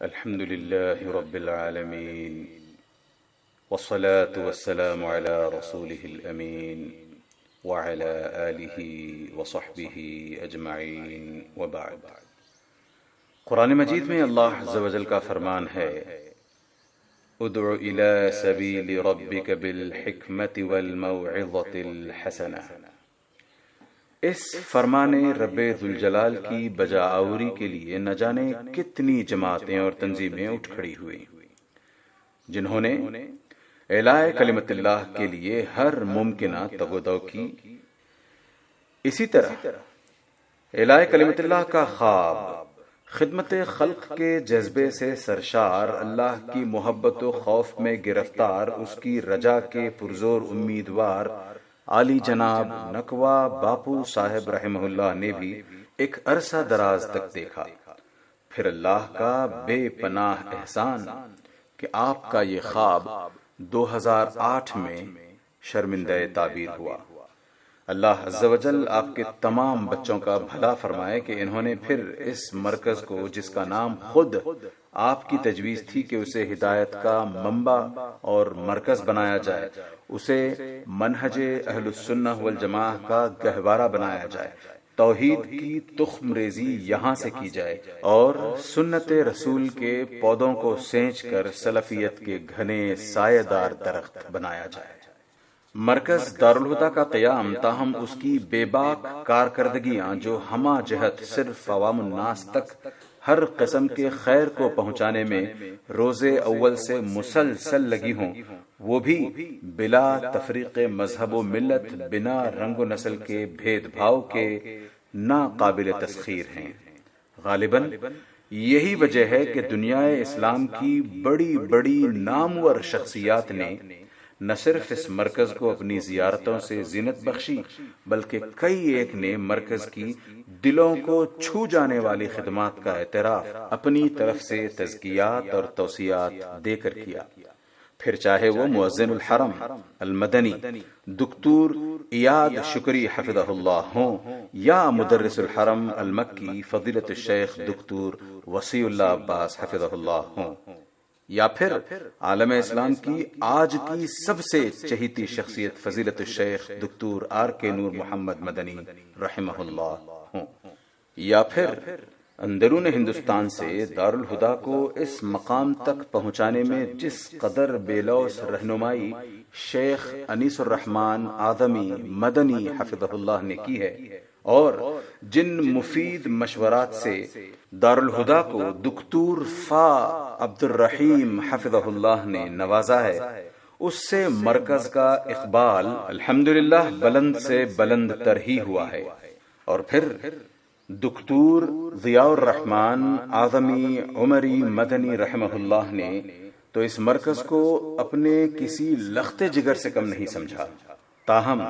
الحمد لله رب العالمين والصلاة والسلام على رسوله الأمين وعلى آله وصحبه أجمعين وبعد۔ قرآن مجید میں اللہ عز و جل کا فرمان ہے، ادع إلى سبيل ربك بالحكمة والموعظة الحسنة۔ اس فرمان رب ذوالجلال کی بجاآوری کے لیے نہ جانے کتنی جماعتیں اور تنظیمیں اٹھ کھڑی ہوئی، جنہوں نے اعلاء کلمت اللہ کے لیے ہر ممکنہ تگ و دو کی۔ اسی طرح اعلاء کلمت اللہ کا خواب خدمت خلق کے جذبے سے سرشار، اللہ کی محبت و خوف میں گرفتار، اس کی رجا کے پرزور امیدوار عالی جناب نقوہ باپو صاحب رحمہ اللہ نے بھی ایک عرصہ دراز تک دیکھا۔ پھر اللہ کا بے پناہ احسان کہ آپ کا یہ خواب 2008 میں شرمندہ تعبیر ہوا۔ اللہ عز و جل آپ کے تمام بچوں کا بھلا فرمائے کہ انہوں نے پھر اس مرکز کو، جس کا نام خود آپ کی تجویز تھی کہ اسے ہدایت کا منبع اور مرکز بنایا جائے، اسے منہج اہل السنہ والجماعہ کا گہوارہ بنایا جائے، توحید کی تخم ریزی یہاں سے کی جائے اور سنت رسول کے پودوں کو سینچ کر سلفیت کے گھنے سایہ دار درخت بنایا جائے۔ مرکز دارالہدیٰ کا قیام، تاہم اس کی بے باک کارکردگیاں جو ہمہ جہت صرف عوام الناس تک ہر قسم کے خیر کو پہنچانے میں روز اول سے مسلسل لگی ہوں، وہ بھی بلا تفریق مذہب و ملت، بنا رنگ و نسل کے بھید بھاؤ کے ناقابل تسخیر ہیں۔ غالباً یہی وجہ ہے کہ دنیا اسلام کی بڑی بڑی نامور شخصیات نے نہ صرف اس مرکز کو اپنی زیارتوں سے زینت بخشی، بلکہ کئی ایک نے مرکز کی دلوں کو چھو جانے والی خدمات کا اعتراف اپنی طرف سے تزکیات اور توصیات دے کر کیا۔ پھر چاہے وہ مؤذن الحرم المدنی دکتور ایاد شکری حفظہ اللہ ہوں، یا مدرس الحرم المکی فضیلت الشیخ دکتور وسیع اللہ عباس حفظہ اللہ ہوں، یا پھر عالم اسلام کی آج کی سب سے چہیتی شخصیت فضیلت الشیخ دکتور آر کے نور محمد مدنی رحمہ اللہ ہوں، یا پھر اندرون ہندوستان سے دارالہدیٰ کو اس مقام تک پہنچانے میں جس قدر بے لوث رہنمائی شیخ انیس الرحمن آدمی مدنی حفظہ اللہ نے کی ہے، اور جن مفید مشورات سے دارالہدیٰ کو دکتور فا عبد الرحیم حفظہ اللہ نے نوازا ہے، اس سے مرکز کا اقبال الحمدللہ بلند سے بلند تر ہی ہوا ہے۔ اور پھر دکتور ضیاء الرحمن اعظمی عمری مدنی رحمہ اللہ نے تو اس مرکز کو اپنے کسی لخت جگر سے کم نہیں سمجھا، تاہم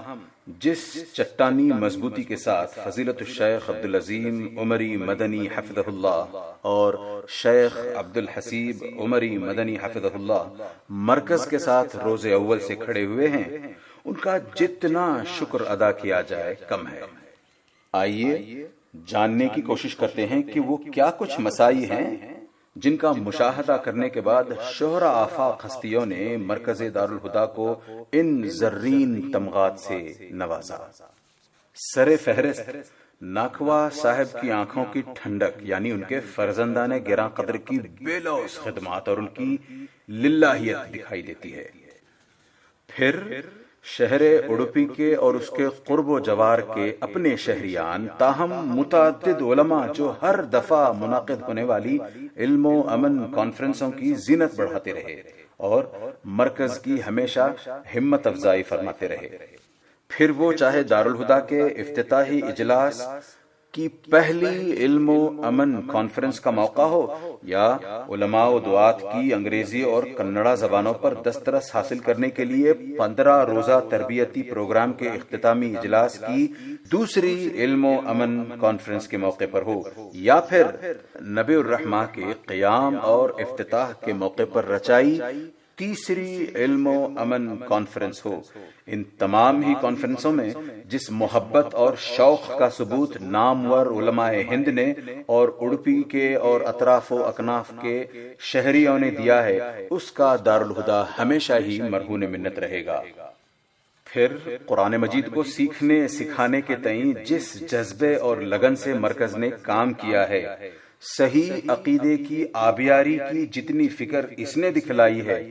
جس چٹانی مضبوطی کے ساتھ فضیلت الشیخ عبدالعظیم عمری مدنی حفظہ اللہ اور شیخ عبدالحسیب عمری مدنی حفظہ اللہ مرکز کے ساتھ روز اول سے کھڑے ہوئے ہیں، ان کا جتنا شکر ادا کیا جائے کم ہے۔ آئیے جاننے کی کوشش کرتے ہیں کہ وہ کیا کچھ مسائی ہیں جن کا مشاہدہ کرنے کے بعد شہرا آفاق ہستیوں نے مرکز دارالہدیٰ کو ان زرین تمغات سے نوازا۔ سر فہرست ناکوا صاحب کی آنکھوں کی ٹھنڈک، یعنی ان کے فرزندان گراں قدر کی بے لوث خدمات اور ان کی للہیت دکھائی دیتی ہے۔ پھر شہر اڈوپی کے اور اس کے قرب و جوار کے اپنے شہریان، تاہم متعدد علماء جو ہر دفعہ منعقد ہونے والی علم و امن کانفرنسوں کی زینت بڑھاتے رہے اور مرکز کی ہمیشہ ہمت افزائی فرماتے رہے۔ پھر وہ چاہے دارالہدیٰ کے افتتاحی اجلاس کی پہلی علم و امن کانفرنس کا موقع ہو، یا علماء و دعات کی انگریزی اور کنڑا زبانوں پر دسترس حاصل کرنے کے لیے 15 روزہ تربیتی پروگرام کے اختتامی اجلاس کی دوسری علم و امن کانفرنس کے موقع پر ہو، یا پھر نبی الرحمہ کے قیام اور افتتاح کے موقع پر رچائی تیسری علم و امن کانفرنس ہو۔ ان تمام ہی کانفرنسوں میں جس محبت اور شوق کا ثبوت نامور علماء ہند نے اور اڑپی کے اور اطراف و اکناف کے شہریوں نے دیا ہے، اس کا دارالہدیٰ ہمیشہ ہی مرہون منت رہے گا۔ پھر قرآن مجید کو سیکھنے سکھانے کے تئیں جس جذبے اور لگن سے مرکز نے کام کیا ہے، صحیح عقیدے کی آبیاری کی جتنی فکر اس نے دکھلائی ہے،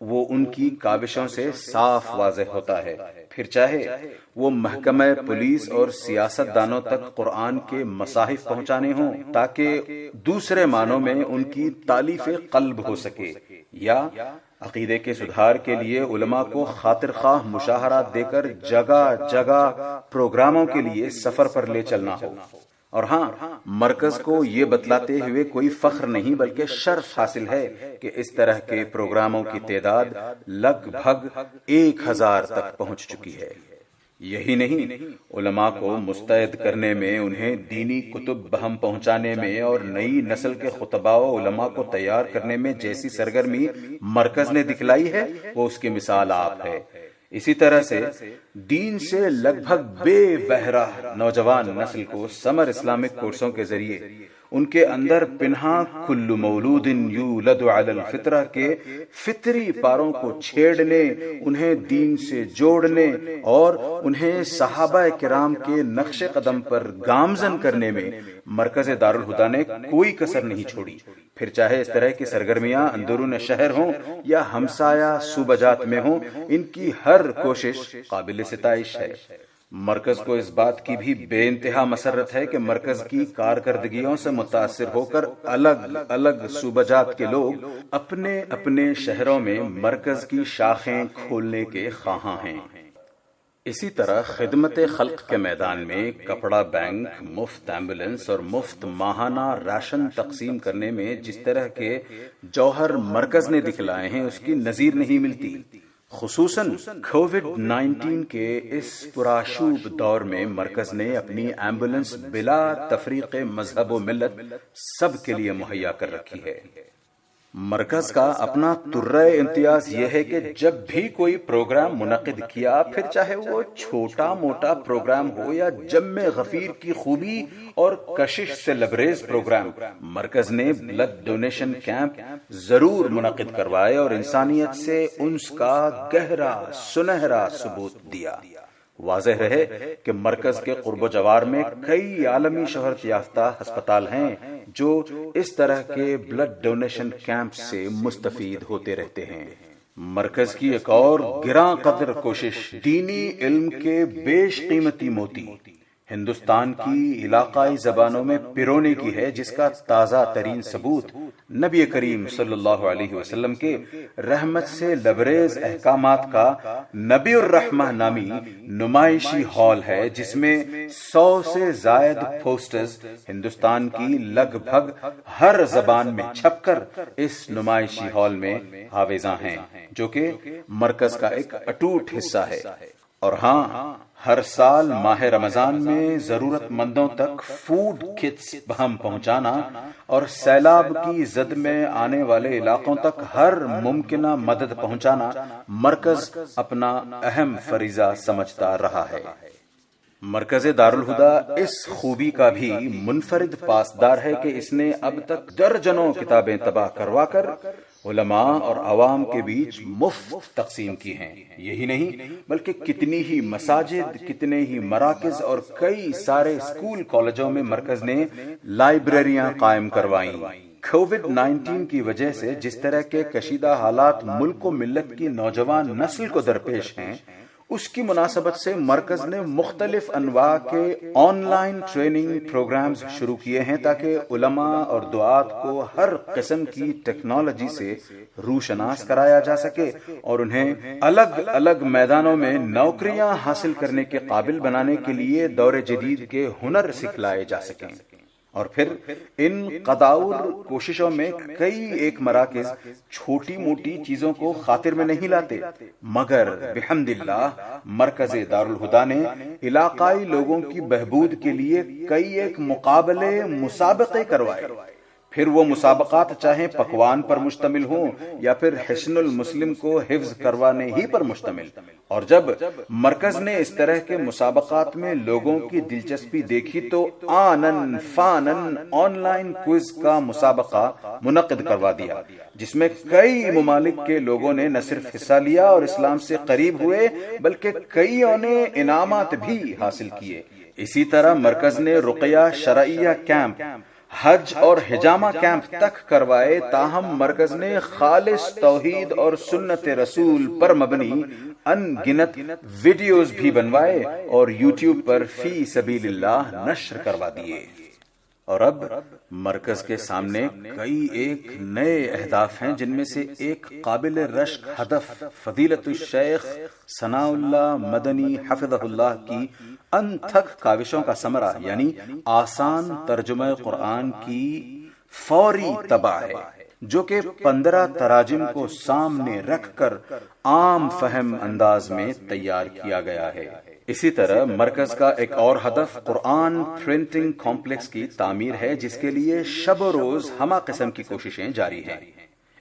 وہ ان کی کاوشوں سے صاف واضح ہوتا ہے۔ پھر چاہے وہ محکمہ پولیس اور سیاست دانوں تک قرآن کے مصاحف پہنچانے ہوں تاکہ دوسرے معنوں میں ان کی تالیف قلب ہو سکے، یا عقیدے کے سدھار کے لیے علماء کو خاطر خواہ مشاہرات دے کر جگہ جگہ پروگراموں کے لیے سفر پر لے چلنا ہو۔ اور ہاں، مرکز کو یہ بتلاتے ہوئے کوئی فخر نہیں بلکہ شرف حاصل ہے کہ اس طرح کے پروگراموں کی تعداد لگ بھگ 1000 تک پہنچ چکی ہے۔ یہی نہیں، علماء کو مستعد کرنے میں، انہیں دینی کتب بہم پہنچانے میں اور نئی نسل کے خطباء و علماء کو تیار کرنے میں جیسی سرگرمی مرکز نے دکھلائی ہے، وہ اس کی مثال آپ ہے۔ اسی طرح سے دین سے لگ بھگ بے بہرہ نوجوان نسل کو سمر اسلامک کورسوں کے ذریعے ان کے اندر پنہاں کل مولود یولد علی الفطرہ کے فطری پاروں کو چھیڑنے، انہیں دین سے جوڑنے اور انہیں صحابہ کرام کے نقش قدم پر گامزن کرنے میں مرکز دارالہدیٰ نے کوئی کسر نہیں چھوڑی۔ پھر چاہے اس طرح کی سرگرمیاں اندرون شہر ہوں یا ہمسایہ صوبہ جات میں ہوں، ان کی ہر کوشش قابل ستائش ہے۔ مرکز کو اس بات کی بھی بے انتہا مسرت ہے کہ مرکز کی کارکردگیوں سے متاثر ہو کر الگ الگ صوبہ جات کے لوگ اپنے اپنے شہروں میں مرکز کی شاخیں کھولنے کے خواہاں ہیں۔ اسی طرح خدمت خلق کے میدان میں کپڑا بینک، مفت ایمبولینس اور مفت ماہانہ راشن تقسیم کرنے میں جس طرح کے جوہر مرکز نے دکھلائے ہیں، اس کی نظیر نہیں ملتی۔ خصوصاً کووڈ-19 کے اس پرآشوب دور میں مرکز نے اپنی ایمبولینس بلا تفریق مذہب و ملت سب کے لیے مہیا کر رکھی ہے۔ مرکز کا اپنا ترہ امتیاز یہ ہے کہ جب بھی کوئی پروگرام منعقد کیا، پھر چاہے وہ چھوٹا موٹا پروگرام ہو یا جم غفیر کی خوبی اور کشش سے لبریز پروگرام، مرکز نے بلڈ ڈونیشن کیمپ ضرور منعقد کروائے اور انسانیت سے انس کا گہرا سنہرا ثبوت دیا۔ واضح رہے کہ مرکز کے قرب و جوار میں کئی عالمی شہرت یافتہ ہسپتال ہیں جو اس طرح کے بلڈ ڈونیشن کیمپ سے مستفید ہوتے رہتے ہیں۔ مرکز کی ایک اور گراں قدر کوشش دینی علم کے بیش قیمتی موتی ہندوستان کی علاقائی زبانوں میں پرونے کی ہے، جس کا تازہ ترین ثبوت نبی کریم صلی اللہ علیہ وسلم کے رحمت سے لبریز احکامات کا نبی الرحمہ نامی نمائشی ہال ہے، جس میں 100 سے زائد پوسٹرز ہندوستان کی لگ بھگ ہر زبان میں چھپ کر اس نمائشی ہال میں حاویزاں ہیں، جو کہ مرکز کا ایک اٹوٹ حصہ ہے۔ اور ہاں، ہر سال ماہ رمضان میں ضرورت مندوں تک فوڈ کٹس بہم پہنچانا اور سیلاب کی زد میں آنے والے علاقوں تک ہر ممکنہ مدد پہنچانا مرکز اپنا اہم فریضہ سمجھتا رہا ہے۔ مرکز دارالہدیٰ اس خوبی کا بھی منفرد پاسدار ہے کہ اس نے اب تک درجنوں کتابیں طبع کروا کر علماء اور عوام کے بیچ مفت تقسیم کی ہیں۔ یہی نہیں بلکہ کتنی ہی مساجد، کتنے ہی مراکز اور کئی سارے اسکول کالجوں میں مرکز نے لائبریریاں قائم کروائیں۔ کووڈ-19 کی وجہ سے جس طرح کے کشیدہ حالات ملک و ملت کی نوجوان نسل کو درپیش ہیں، اس کی مناسبت سے مرکز نے مختلف انواع کے آن لائن ٹریننگ پروگرامز شروع کیے ہیں تاکہ علماء اور دعات کو ہر قسم کی ٹیکنالوجی سے روشناس کرایا جا سکے اور انہیں الگ الگ میدانوں میں نوکریاں حاصل کرنے کے قابل بنانے کے لیے دور جدید کے ہنر سکھلائے جا سکیں۔ اور پھر ان قداور کوششوں میں کئی ایک مراکز چھوٹی موٹی چیزوں کو خاطر میں نہیں لاتے، مگر بحمد اللہ مرکز دارالہدیٰ نے علاقائی لوگوں کی بہبود کے لیے کئی ایک مقابلے مسابقے کروائے۔ پھر وہ مسابقات چاہیں پکوان پر مشتمل ہوں یا پھر حسن المسلم کو حفظ کروانے ہی پر مشتمل۔ اور جب مرکز نے اس طرح کے مسابقات میں لوگوں کی دلچسپی دیکھی تو آنن فانن آن لائن کوئز کا مسابقہ منعقد کروا دیا، جس میں کئی ممالک کے لوگوں نے نہ صرف حصہ لیا اور اسلام سے قریب ہوئے بلکہ کئیوں نے انعامات بھی حاصل کیے۔ اسی طرح مرکز نے رقیہ شرعیہ کیمپ، حج اور حجامہ کیمپ تک کروائے، تاہم مرکز نے خالص توحید اور سنت رسول پر مبنی ان گنت ویڈیوز بھی بنوائے اور یوٹیوب پر فی سبیل اللہ نشر کروا دیے۔ اور اب مرکز کے سامنے کئی ایک نئے اہداف ہیں، جن میں سے ایک قابل رشک ہدف فضیلت الشیخ ثناء اللہ مدنی حفظہ اللہ کی انتھک کاوشوں کا ثمرہ یعنی آسان ترجمہ قرآن کی فوری طبع ہے، جو کہ 15 تراجم کو سامنے رکھ کر عام فہم انداز میں تیار کیا گیا ہے۔ اسی طرح مرکز کا ایک اور ہدف قرآن پرنٹنگ کمپلیکس کی تعمیر ہے، جس کے لیے شب و روز ہمہ قسم کی کوششیں جاری ہیں۔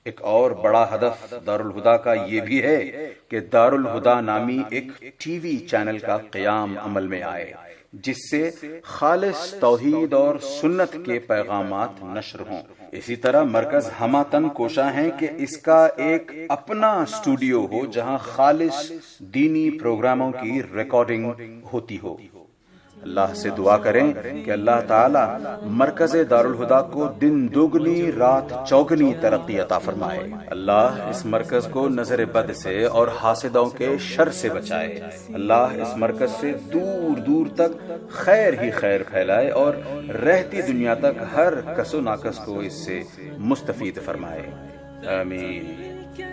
ایک اور بڑا ہدف دارالہدا کا یہ بھی ہے کہ دارالہدا نامی ایک ٹی وی چینل کا قیام عمل میں آئے، جس سے خالص توحید اور سنت کے پیغامات نشر ہوں۔ اسی طرح مرکز ہمہ تن کوشاں ہیں کہ اس کا ایک اپنا اسٹوڈیو ہو جہاں خالص دینی پروگراموں کی ریکارڈنگ ہوتی ہو۔ اللہ سے دعا کریں کہ اللہ تعالی مرکز دارالہدا کو دن دوگنی رات چوگنی ترقی عطا فرمائے۔ اللہ اس مرکز کو نظر بد سے اور حاسدوں کے شر سے بچائے۔ اللہ اس مرکز سے دور دور تک خیر ہی خیر پھیلائے اور رہتی دنیا تک ہر کس و ناکس کو اس سے مستفید فرمائے۔ آمین۔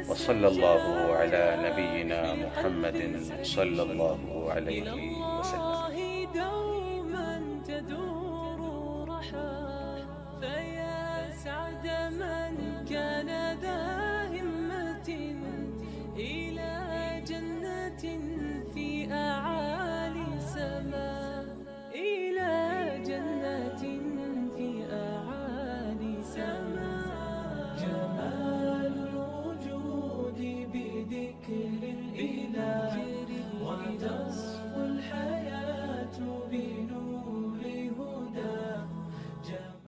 وصلی اللہ علی نبینا محمد صلی اللہ علیہ وسلم۔